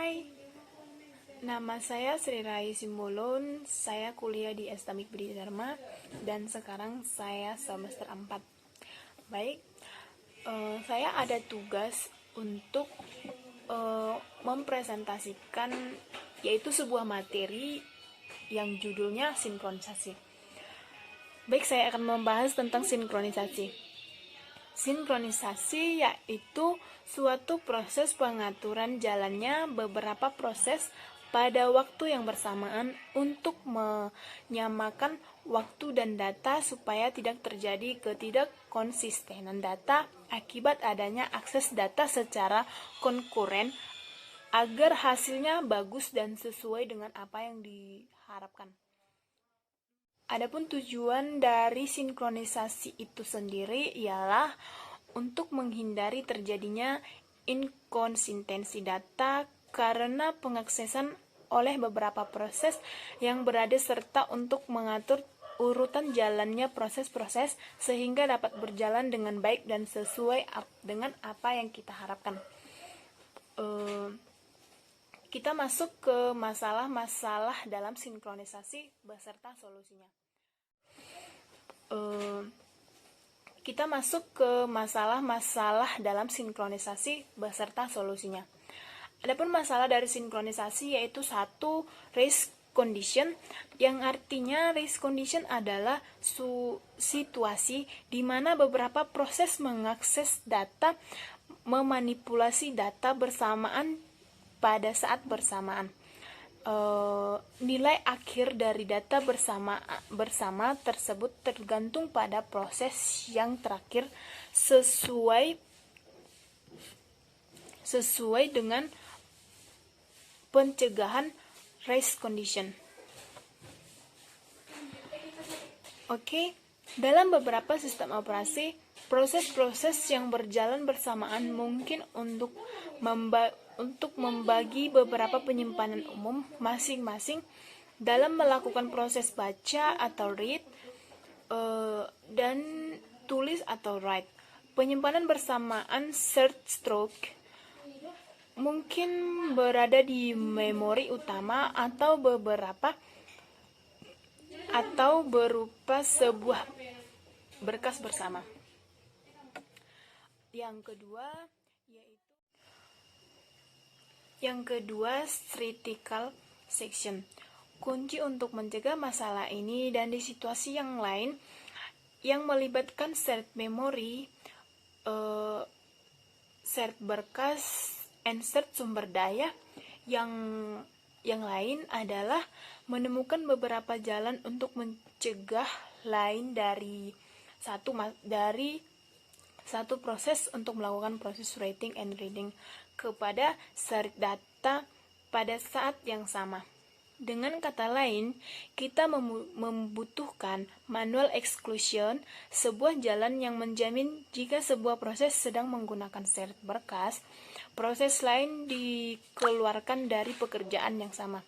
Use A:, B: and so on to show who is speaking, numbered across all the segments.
A: Hai, nama saya Sri Rai Simbolon. Saya kuliah di Estamik Budi Dharma dan sekarang saya semester 4. Baik, saya ada tugas untuk mempresentasikan yaitu sebuah materi yang judulnya sinkronisasi. Baik, saya akan membahas tentang sinkronisasi. Sinkronisasi yaitu suatu proses pengaturan jalannya beberapa proses pada waktu yang bersamaan untuk menyamakan waktu dan data supaya tidak terjadi ketidakkonsistenan data akibat adanya akses data secara konkuren agar hasilnya bagus dan sesuai dengan apa yang diharapkan. Adapun tujuan dari sinkronisasi itu sendiri ialah untuk menghindari terjadinya inkonsistensi data karena pengaksesan oleh beberapa proses yang berada serta untuk mengatur urutan jalannya proses-proses sehingga dapat berjalan dengan baik dan sesuai dengan apa yang kita harapkan. Kita masuk ke masalah-masalah dalam sinkronisasi beserta solusinya. Kita masuk ke masalah-masalah dalam sinkronisasi beserta solusinya. Adapun masalah dari sinkronisasi yaitu satu, race condition, yang artinya race condition adalah situasi di mana beberapa proses mengakses data, memanipulasi data bersamaan pada saat bersamaan. Nilai akhir dari data bersama tersebut tergantung pada proses yang terakhir sesuai dengan pencegahan race condition. Oke, dalam beberapa sistem operasi, proses-proses yang berjalan bersamaan mungkin untuk membagi beberapa penyimpanan umum masing-masing dalam melakukan proses baca atau read dan tulis atau write. Penyimpanan bersamaan search stroke mungkin berada di memori utama atau berupa sebuah berkas bersama. Yang kedua, critical section. Kunci untuk mencegah masalah ini dan di situasi yang lain yang melibatkan shared memory, shared berkas, and shared sumber daya yang lain adalah menemukan beberapa jalan untuk mencegah lain dari satu proses untuk melakukan proses writing and reading kepada shared data pada saat yang sama. Dengan kata lain, kita membutuhkan manual exclusion, sebuah jalan yang menjamin jika sebuah proses sedang menggunakan shared berkas, proses lain dikeluarkan dari pekerjaan yang sama.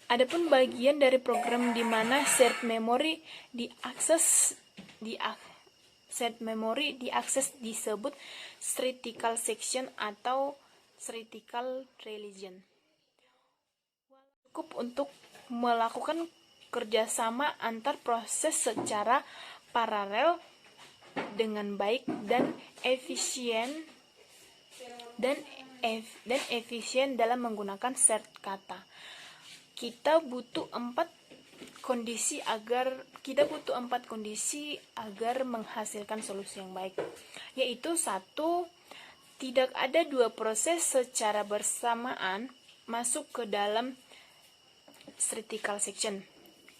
A: Adapun bagian dari program di mana shared memory diakses disebut critical section atau critical region. Cukup untuk melakukan kerjasama antar proses secara paralel dengan baik dan efisien dalam menggunakan shared kata. Kita butuh empat kondisi agar menghasilkan solusi yang baik, yaitu satu, tidak ada dua proses secara bersamaan masuk ke dalam critical section.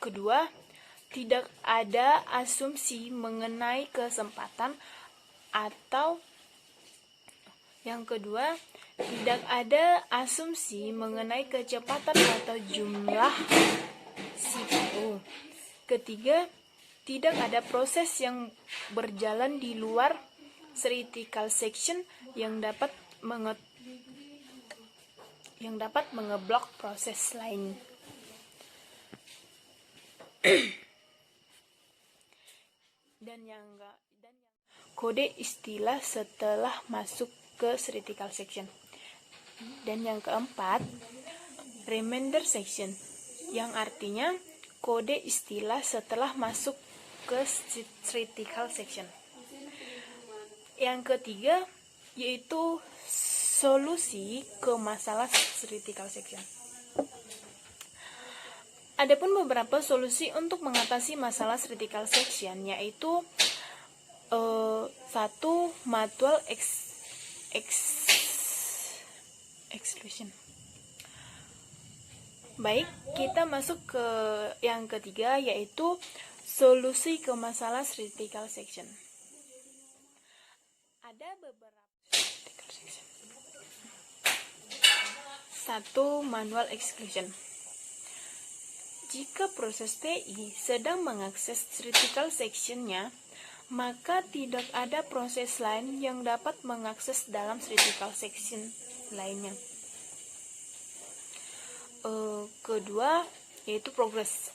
A: Kedua, tidak ada asumsi mengenai kesempatan atau tidak ada asumsi mengenai kecepatan atau jumlah CPU. Ketiga, tidak ada proses yang berjalan di luar critical section yang dapat mengeblok proses lain. kode istilah setelah masuk ke critical section. Dan yang keempat, remainder section, yang artinya kode istilah setelah masuk ke critical section. Yang ketiga yaitu solusi ke masalah critical section. Adapun beberapa solusi untuk mengatasi masalah critical section yaitu satu, mutual exclusion. Baik, kita masuk ke yang ketiga yaitu solusi ke masalah critical section. Ada beberapa critical section. Satu, manual exclusion. Jika proses PI sedang mengakses critical section-nya, maka tidak ada proses lain yang dapat mengakses dalam critical section lainnya. Kedua, yaitu progress.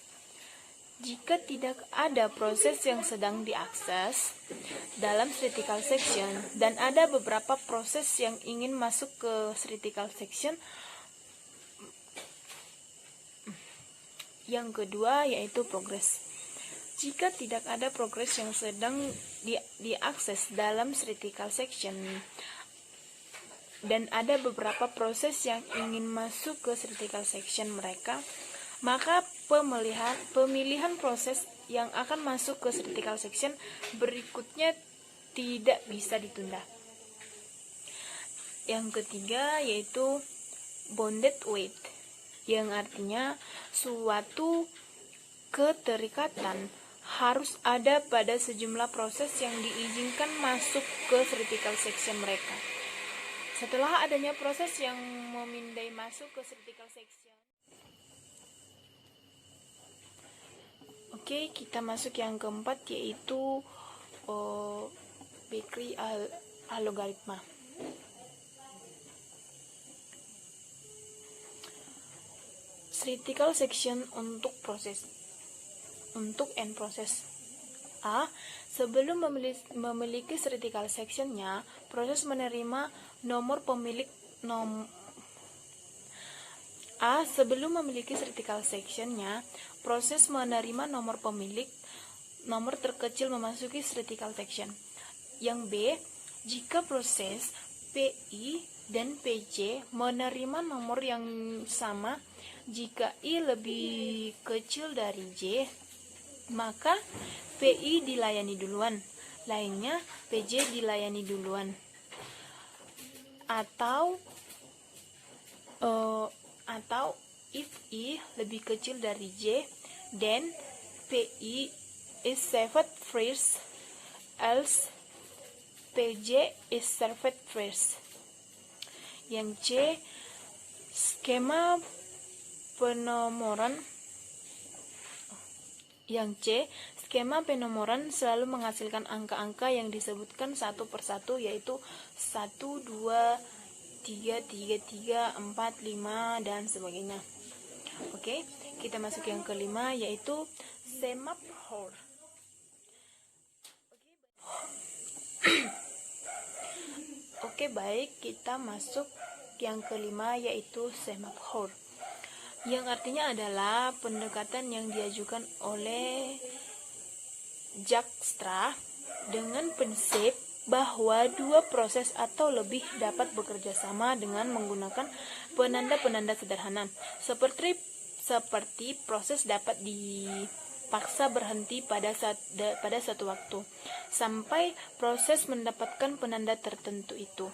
A: Jika tidak ada proses yang sedang diakses dalam critical section dan ada beberapa proses yang ingin masuk ke critical section, yang kedua yaitu progress. Jika tidak ada progres yang sedang diakses dalam critical section dan ada beberapa proses yang ingin masuk ke critical section mereka, maka pemilihan proses yang akan masuk ke critical section berikutnya tidak bisa ditunda. Yang ketiga yaitu bounded weight, yang artinya suatu keterikatan harus ada pada sejumlah proses yang diizinkan masuk ke critical section mereka. Setelah adanya proses yang memindai masuk ke critical section, oke, kita masuk yang keempat yaitu Bakery algoritma. Critical section untuk end proses. A. Sebelum memiliki critical section-nya, proses menerima nomor pemilik sebelum memiliki critical section-nya, proses menerima nomor pemilik nomor terkecil memasuki critical section. Yang B. Jika proses PI dan PC menerima nomor yang sama, jika I lebih kecil dari J, maka PI dilayani duluan, lainnya PJ dilayani duluan. Atau if I lebih kecil dari J, then PI is served first, else PJ is served first. Yang C, skema penomoran selalu menghasilkan angka-angka yang disebutkan satu persatu, yaitu 1, 2, 3, 3, 4, 5, dan sebagainya. Oke, kita masuk yang kelima yaitu semaphore. Oke, baik, kita masuk yang kelima yaitu semaphore, yang artinya adalah pendekatan yang diajukan oleh Dijkstra dengan prinsip bahwa dua proses atau lebih dapat bekerja sama dengan menggunakan penanda-penanda sederhana, seperti proses dapat dipaksa berhenti pada satu waktu sampai proses mendapatkan penanda tertentu itu.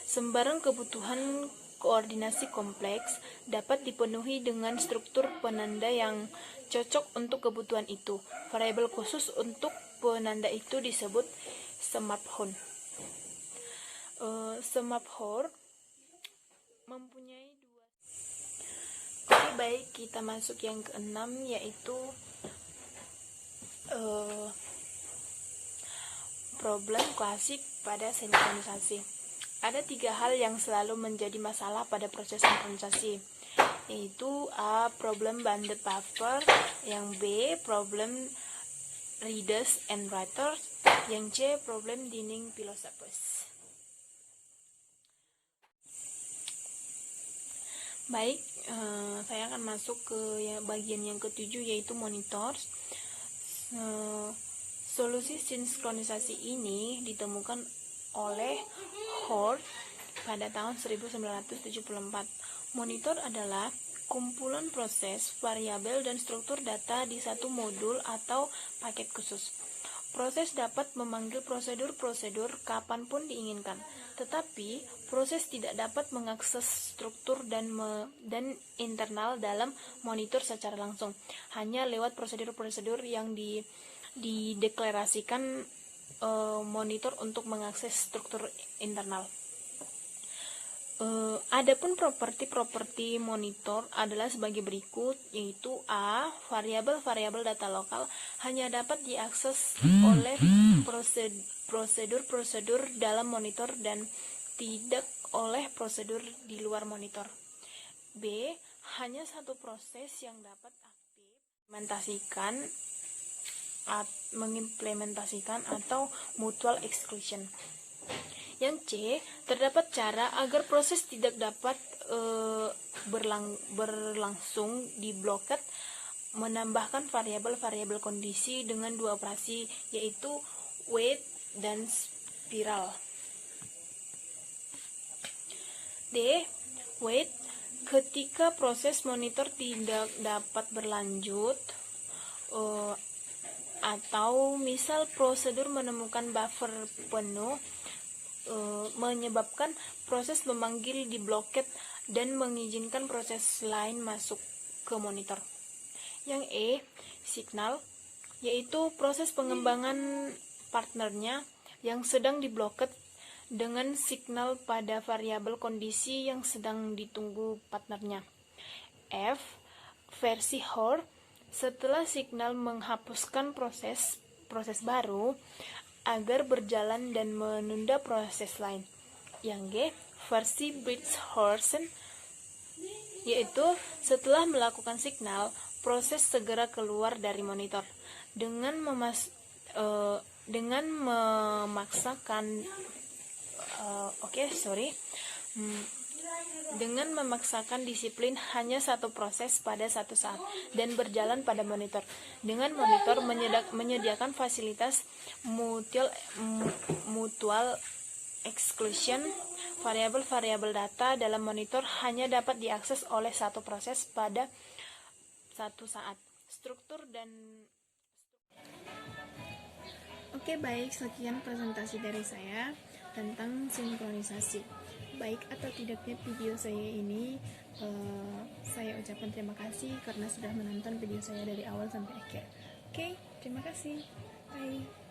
A: Sembarang kebutuhan koordinasi kompleks dapat dipenuhi dengan struktur penanda yang cocok untuk kebutuhan itu. Variabel khusus untuk penanda itu disebut semaphore. Semaphore mempunyai dua. Oke, baik, kita masuk yang keenam yaitu problem klasik pada sinkronisasi. Ada tiga hal yang selalu menjadi masalah pada proses sinkronisasi. yaitu A. Problem banded buffer, yang B. Problem readers and writers, yang C. Problem dining philosophers. Baik, saya akan masuk ke bagian yang ketujuh, yaitu monitors. Solusi sinkronisasi ini ditemukan oleh Hort pada tahun 1974. Monitor adalah kumpulan proses, variabel, dan struktur data di satu modul atau paket khusus. Proses dapat memanggil prosedur-prosedur kapanpun diinginkan, tetapi proses tidak dapat mengakses struktur dan internal dalam monitor secara langsung, hanya lewat prosedur-prosedur yang dideklarasikan monitor untuk mengakses struktur internal. Adapun properti monitor adalah sebagai berikut, yaitu A. Variabel-variabel data lokal hanya dapat diakses oleh prosedur-prosedur dalam monitor dan tidak oleh prosedur di luar monitor. B. Hanya satu proses yang dapat aktif mengimplementasikan atau mutual exclusion. Yang C, terdapat cara agar proses tidak dapat berlangsung di bloket, menambahkan variabel-variabel kondisi dengan dua operasi, yaitu wait dan spiral. D, wait, ketika proses monitor tidak dapat berlanjut, atau misal prosedur menemukan buffer penuh, menyebabkan proses memanggil di bloket dan mengizinkan proses lain masuk ke monitor. Yang E, signal, yaitu proses pengembangan partnernya yang sedang di bloket dengan signal pada variabel kondisi yang sedang ditunggu partnernya. F, versi Hort, setelah signal menghapuskan proses baru agar berjalan dan menunda proses lain. Yang G, versi Bridgehorsen, yaitu setelah melakukan signal, proses segera keluar dari monitor dengan memaksakan disiplin hanya satu proses pada satu saat dan berjalan pada monitor. Dengan monitor menyediakan fasilitas mutual exclusion, variabel-variabel data dalam monitor hanya dapat diakses oleh satu proses pada satu saat. Struktur dan Oke, baik, sekian presentasi dari saya tentang sinkronisasi. Baik atau tidaknya video saya ini, saya ucapkan terima kasih karena sudah menonton video saya dari awal sampai akhir. Oke, terima kasih. Bye.